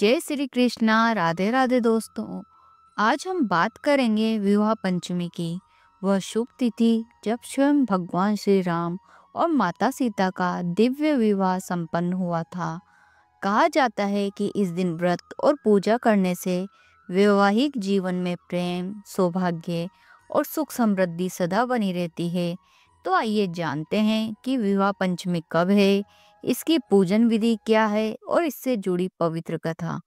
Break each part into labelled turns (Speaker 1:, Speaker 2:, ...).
Speaker 1: जय श्री कृष्णा। राधे राधे दोस्तों। आज हम बात करेंगे विवाह पंचमी की। वह शुभ तिथि जब स्वयं भगवान श्री राम और माता सीता का दिव्य विवाह संपन्न हुआ था। कहा जाता है कि इस दिन व्रत और पूजा करने से वैवाहिक जीवन में प्रेम, सौभाग्य और सुख समृद्धि सदा बनी रहती है। तो आइए जानते हैं कि विवाह पंचमी कब है, इसकी पूजन विधि क्या है और इससे जुड़ी पवित्र कथा।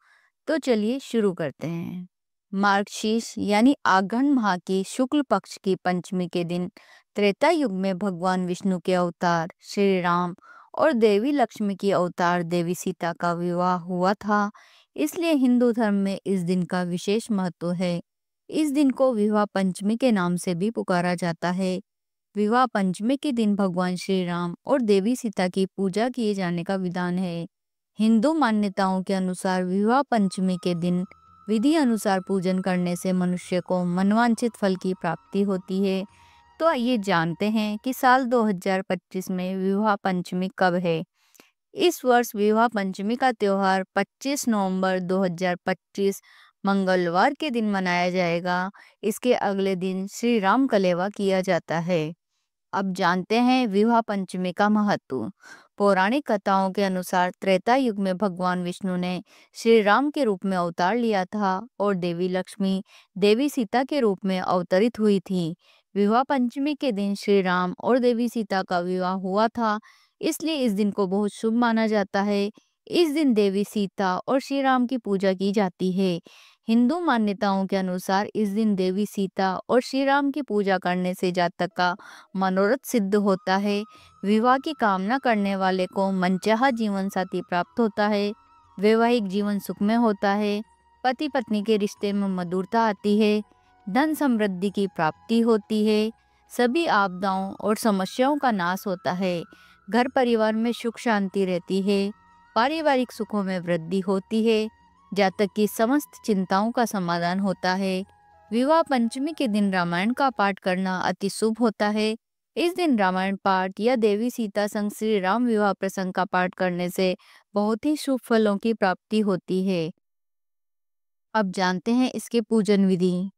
Speaker 1: तो चलिए शुरू करते हैं। मार्गशीर्ष यानी आघन माह की शुक्ल पक्ष की पंचमी के दिन त्रेता युग में भगवान विष्णु के अवतार श्री राम और देवी लक्ष्मी की अवतार देवी सीता का विवाह हुआ था। इसलिए हिंदू धर्म में इस दिन का विशेष महत्व है। इस दिन को विवाह पंचमी के नाम से भी पुकारा जाता है। विवाह पंचमी के दिन भगवान श्री राम और देवी सीता की पूजा किए जाने का विधान है। हिंदू मान्यताओं के अनुसार विवाह पंचमी के दिन विधि अनुसार पूजन करने से मनुष्य को मनवांछित फल की प्राप्ति होती है। तो आइए जानते हैं कि साल 2025 में विवाह पंचमी कब है। इस वर्ष विवाह पंचमी का त्योहार 25 नवंबर 2025 मंगलवार के दिन मनाया जाएगा। इसके अगले दिन श्री राम कलेवा किया जाता है। अब जानते हैं विवाह पंचमी का महत्व। पौराणिक कथाओं के अनुसार त्रेता युग में भगवान विष्णु ने श्री राम के रूप में अवतार लिया था और देवी लक्ष्मी देवी सीता के रूप में अवतरित हुई थी। विवाह पंचमी के दिन श्री राम और देवी सीता का विवाह हुआ था, इसलिए इस दिन को बहुत शुभ माना जाता है। इस दिन देवी सीता और श्री राम की पूजा की जाती है। हिंदू मान्यताओं के अनुसार इस दिन देवी सीता और श्री राम की पूजा करने से जातक का मनोरथ सिद्ध होता है। विवाह की कामना करने वाले को मनचाहा जीवन साथी प्राप्त होता है। वैवाहिक जीवन सुखमय होता है। पति पत्नी के रिश्ते में मधुरता आती है। धन समृद्धि की प्राप्ति होती है। सभी आपदाओं और समस्याओं का नाश होता है। घर परिवार में सुख शांति रहती है। पारिवारिक सुखों में वृद्धि होती है। जातक की समस्त चिंताओं का समाधान होता है। विवाह पंचमी के दिन रामायण का पाठ करना अति शुभ होता है। इस दिन रामायण पाठ या देवी सीता संग श्री राम विवाह प्रसंग का पाठ करने से बहुत ही शुभ फलों की प्राप्ति होती है। अब जानते हैं इसके पूजन विधि।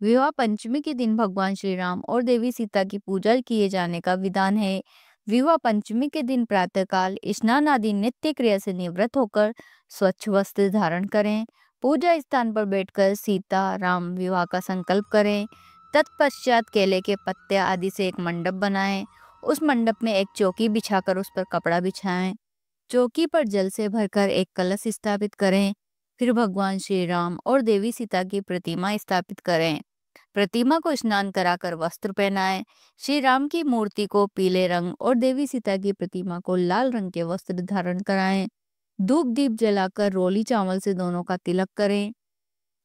Speaker 1: विवाह पंचमी के दिन भगवान श्री राम और देवी सीता की पूजा किए जाने का विधान है। विवाह पंचमी के दिन प्रातःकाल स्नान आदि नित्य क्रिया से निवृत्त होकर स्वच्छ वस्त्र धारण करें। पूजा स्थान पर बैठकर सीता राम विवाह का संकल्प करें। तत्पश्चात केले के पत्ते आदि से एक मंडप बनाएं। उस मंडप में एक चौकी बिछाकर उस पर कपड़ा बिछाएं। चौकी पर जल से भरकर एक कलश स्थापित करें। फिर भगवान श्री राम और देवी सीता की प्रतिमा स्थापित करें। प्रतिमा को स्नान कराकर वस्त्र पहनाएं। श्री राम की मूर्ति को पीले रंग और देवी सीता की प्रतिमा को लाल रंग के वस्त्र धारण कराएं। धूप दीप जलाकर रोली चावल से दोनों का तिलक करें।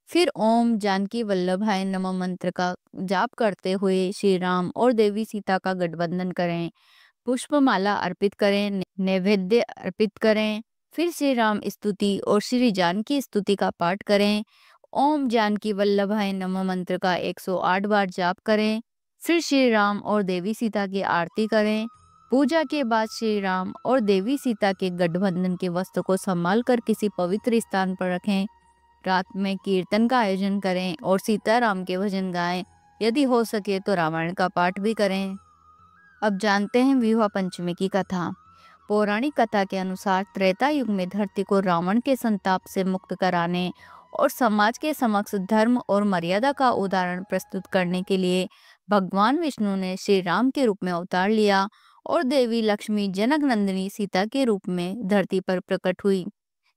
Speaker 1: फिर ओम जानकी वल्लभाय नमः मंत्र का जाप करते हुए श्री राम और देवी सीता का गठबंधन करें। पुष्पमाला अर्पित करें, नैवेद्य अर्पित करें। फिर श्री राम स्तुति और श्री जानकी स्तुति का पाठ करें। ओम जानकी वल्लभाय नमः मंत्र का 108 बार जाप करें। फिर श्री राम और देवी सीता की आरती करें। पूजा के बाद श्री राम और देवी सीता के गठबंधन के वस्त्र को संभाल कर किसी पवित्र स्थान पर रखें। रात में कीर्तन का आयोजन करें और सीताराम के भजन गाएं। यदि हो सके तो रामायण का पाठ भी करें। अब जानते हैं विवाह पंचमी की कथा। पौराणिक कथा के अनुसार त्रेता युग में धरती को रावण के संताप से मुक्त कराने और समाज के समक्ष धर्म और मर्यादा का उदाहरण प्रस्तुत करने के लिए भगवान विष्णु ने श्री राम के रूप में अवतार लिया और देवी लक्ष्मी जनक नंदिनी सीता के रूप में धरती पर प्रकट हुई।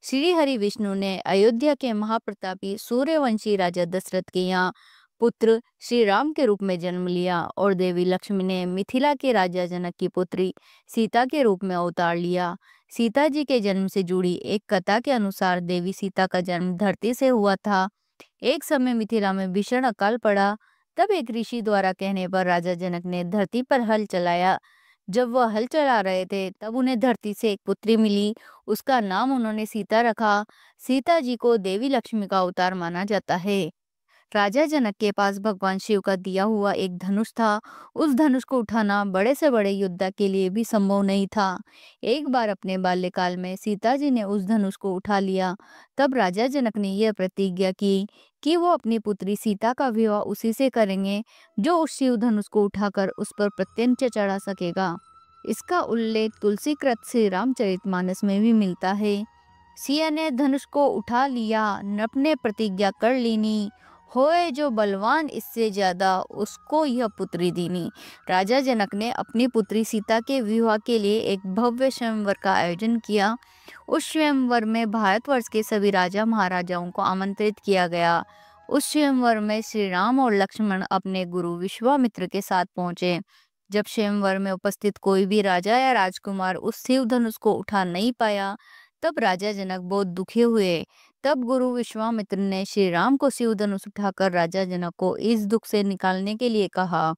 Speaker 1: श्री हरि विष्णु ने अयोध्या के महाप्रतापी सूर्यवंशी राजा दशरथ के यहाँ पुत्र श्री राम के रूप में जन्म लिया और देवी लक्ष्मी ने मिथिला के राजा जनक की पुत्री सीता के रूप में अवतार लिया। सीता जी के जन्म से जुड़ी एक कथा के अनुसार देवी सीता का जन्म धरती से हुआ था। एक समय मिथिला में भीषण अकाल पड़ा। तब एक ऋषि द्वारा कहने पर राजा जनक ने धरती पर हल चलाया। जब वह हल चला रहे थे तब उन्हें धरती से एक पुत्री मिली। उसका नाम उन्होंने सीता रखा। सीता जी को देवी लक्ष्मी का अवतार माना जाता है। राजा जनक के पास भगवान शिव का दिया हुआ एक धनुष था। उस धनुष को उठाना बड़े से बड़े योद्धा के लिए भी संभव नहीं था। एक बार अपने बाल्यकाल में सीता जी ने उस धनुष को उठा लिया। तब राजा जनक ने यह प्रतिज्ञा की कि वो अपनी पुत्री सीता का विवाह उसी से करेंगे जो उस शिव धनुष को उठाकर उस पर प्रत्यंच चढ़ा सकेगा। इसका उल्लेख तुलसी कृत श्री रामचरितमानस में भी मिलता है। सिया ने धनुष को उठा लिया, नभ ने प्रतिज्ञा कर लीनी, होए जो बलवान इससे ज्यादा उसको यह पुत्री दीनी। राजा जनक ने अपनी पुत्री सीता के विवाह के लिए एक भव्य स्वयंवर का आयोजन किया। उस स्वयंवर में भारतवर्ष के सभी राजा महाराजाओं को आमंत्रित किया गया। उस स्वयंवर में श्री राम और लक्ष्मण अपने गुरु विश्वामित्र के साथ पहुंचे। जब स्वयंवर में उपस्थित कोई भी राजा या राजकुमार उस शिव धनुष को उठा नहीं पाया, तब राजा जनक बहुत दुखी हुए। तब गुरु विश्वामित्र ने श्री राम को शिव धनुष उठाकर राजा जनक को इस दुख से निकालने के लिए कहा।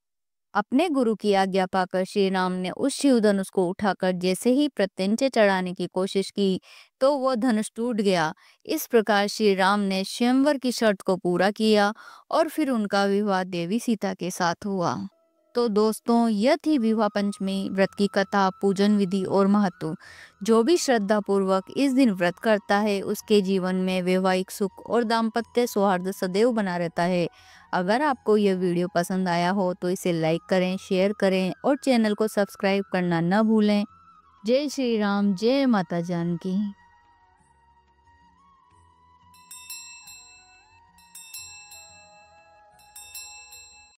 Speaker 1: अपने गुरु की आज्ञा पाकर श्री राम ने उस शिव धनुष को उठाकर जैसे ही प्रत्यंचे चढ़ाने की कोशिश की तो वह धनुष टूट गया। इस प्रकार श्री राम ने स्वयंवर की शर्त को पूरा किया और फिर उनका विवाह देवी सीता के साथ हुआ। तो दोस्तों, यह थी विवाह पंचमी व्रत की कथा, पूजन विधि और महत्व। जो भी श्रद्धा पूर्वक इस दिन व्रत करता है उसके जीवन में वैवाहिक सुख और दाम्पत्य सौहार्द सदैव बना रहता है। अगर आपको यह वीडियो पसंद आया हो तो इसे लाइक करें, शेयर करें और चैनल को सब्सक्राइब करना न भूलें। जय श्री राम, जय माता जानकी।